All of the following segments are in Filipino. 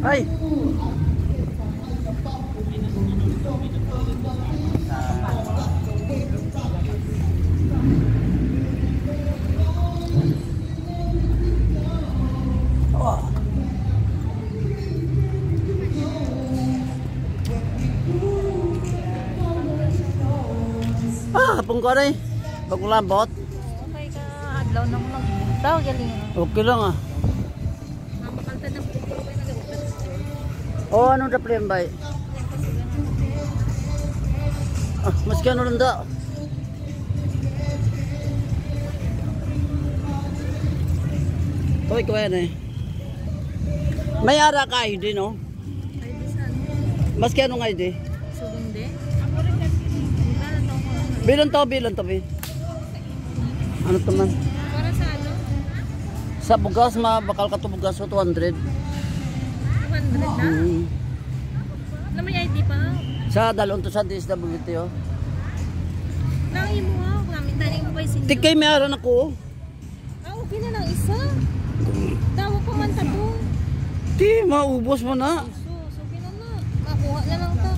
Ay. Hapon ko rin. Pagkulambot. Okay ka, adlaw na mo nagtaw, galing. Okay lang ah. Oh, ano na plan ba? Ah, maski ano lang da. Toy ko yan eh. May ara ka ID no? ID saan? Maski ano nga ID? Sugunde? Bilang to, bi. Ano to man? Para sa ano? Sa bugas, bakal ka to bugas so 200. 200 na? Na may ID pa? Sa dalon to sa DSWT oh. Nangi mo ha, namin taning mo pa yung sinyo. Tikay may aran ako. Ah, okay na lang isa. Dawa pa man tabo. Di, maubos mo na. So, okay na na. Makuha na lang ta.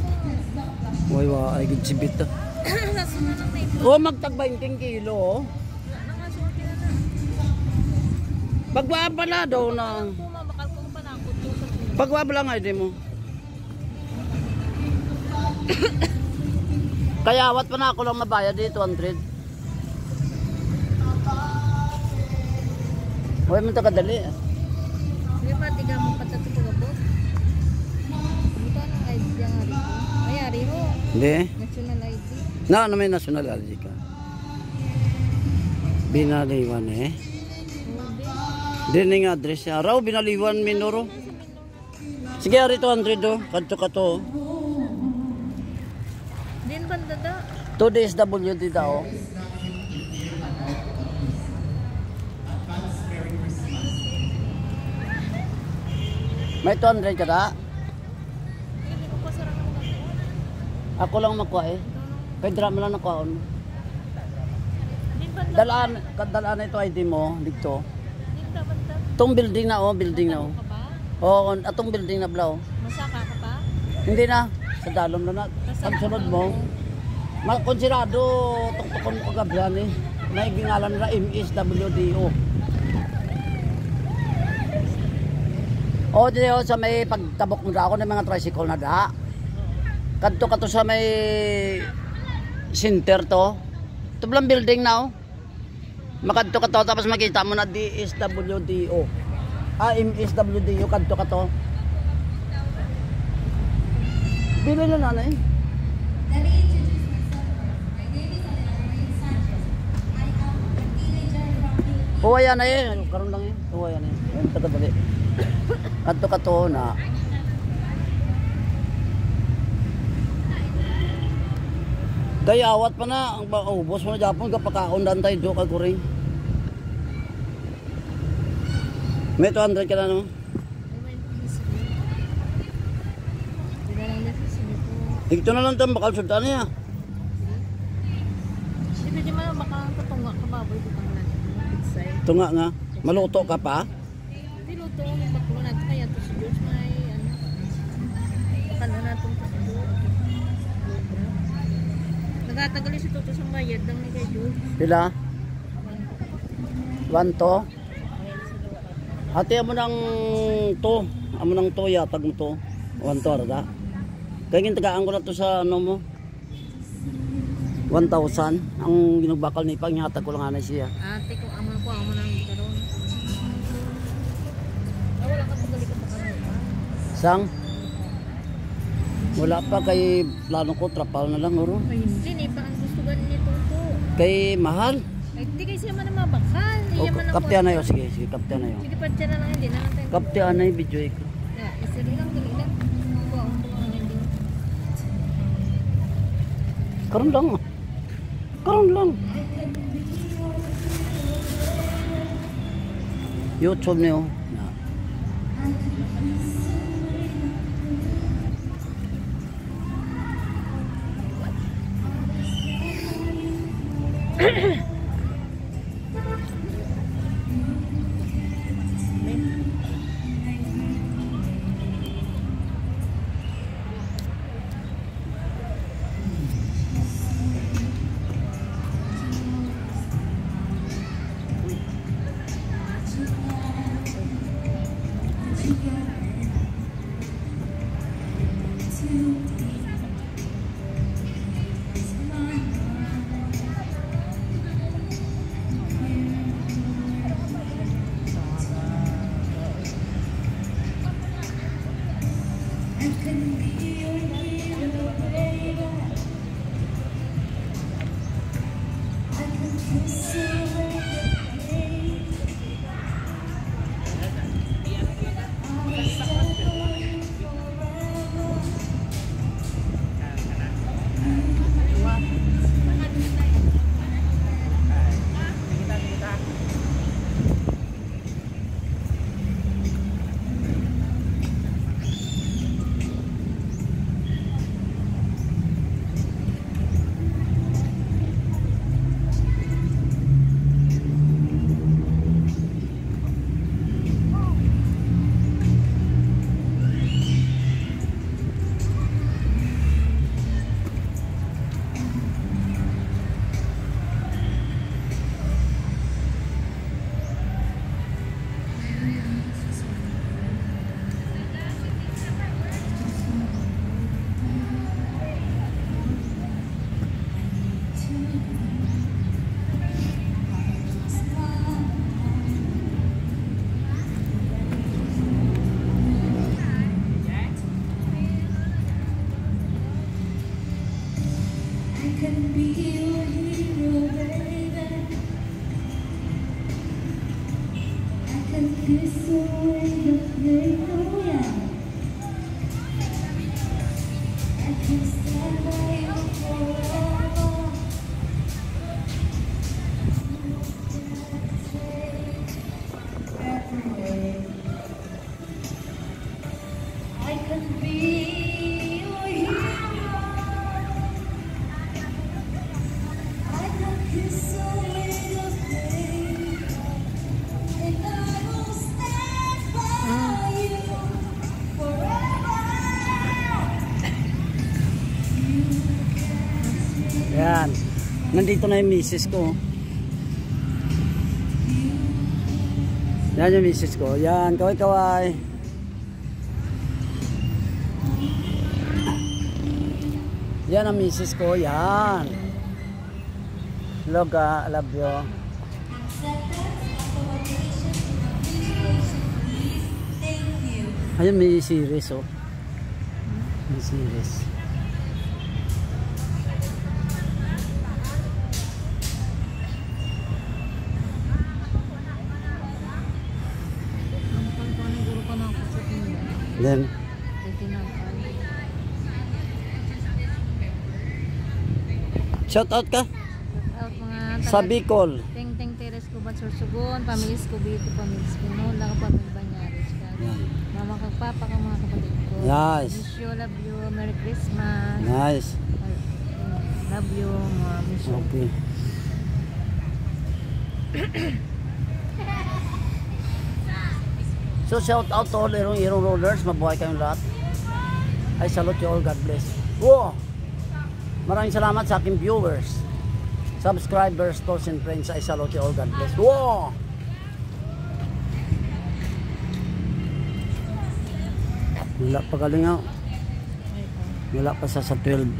Uy, ay good si Bita. Nasa na lang na ito. Oh, magtag 20 kilo oh. Nakaso, okay na na. Pagwabala daw na. Bakal ko pa na ako. Pagwabala nga ID mo. Kaya awat pa na ako lang mabayad dito 200. Uy, man ta kadali. Sige pa, tiga mo patatuto ka po. Ito anong ID ang hari ko? Ay, hari ho. Hindi. National ID. Na may national ID ka. Binaliwan eh. Din nga address niya. Raw, binaliwan Minoro. Sige, ari 200 do. Kadto ka to. Din banda da. 2 days WD daw. May 200 ka da? Hindi ko pasarangan na ito. Ako lang makuha eh. Kay drama lang nakuha. Din banda. Dalaan ito ID mo dito. Din da banda. Itong building na oh, building na oh. Ka pa? Oo, atong building na blaw. Masaka ka pa? Hindi na. Sa dalom na na. Ang sunod mo. Konsiderado tuktukon mo kagabihan eh. May gingalan na MSWDO. O, dito sa may pagtabok mo ako ng mga tricycle na da. Kadto ka to sa may center to. Ito lang building na oh. Makadto ka to tapos makita mo na DSWDO. MSWDO kadto ka to. Bili na nanay. Let me introduce myself first. My name is Alejandra Sanchez. I am a teenager from Philippines. Oh, ayan na eh. Karoon lang eh. Oh, ayan eh. Ayan, taga-dali. Kato-kato na. Kaya awat pa na. Ang ubos mo na Japon. Kapakaon dan tayo. Do kaguring. May 200 ka na no? Ito na lang tayo. Bakal sultan niya. Hindi pwede man baka katunga ka baboy butang natin. Pigsay. Tunga nga. Maluto ka pa. Hindi luto ko baklo natin kaya to si George may ano. Pakano natin to si George. Nagatagal si Toto sa bayad lang ni kay George. Pila? 1 to. Hati mo ng to. Amo ng to yatag mo to. 1 to arada. Kaya gintagaan ko na to sa ano mo. 1,000. Ang ginugbakal ni Pang yatag ko lang anay siya. Ate ko amo nang karon. Wala ka tugali ka pa Sang? Wala pa kay plano ko trapal na lang oro. Ay hindi ni pa ang gusto ganin ni Toto. Kay mahal. Ay hindi kay siya man na mabakal. O, Iya man na. kapte na yun. Sige, sige, kapte na yun. Sige pa dyan na lang hindi na natin. Kapte na yung video ko. Isa lang dali lang. Kuha ang hindi. Karon lang. Karon lang. YouTube niyo. Yan. Nandito na yung misis ko. Yan yung misis ko. Yan, kaway-kaway. Yan ang misis ko. Yan. Hello ka, love you. Ayun, may series oh. May series. Then, Tinapay. shout out ka Out mga sa Bicol. Teng Teres Kubat Sursugon, Pamilis Kubito, Pamilis Pinola, kapatid Banyaris. Yan. Mama kag papa kag mga kapatid ko. Nice. Miss you, love you, Merry Christmas. Nice. Love you, mga miss you. Okay. So shout out to all Irong Rollers, mabuhay kayong lahat. I salute you all, God bless. Wow! Maraming salamat sa aking viewers, subscribers, tours and friends. I salute you all, God bless. Wow! Wala pa galing ako. Wala pa sa 12.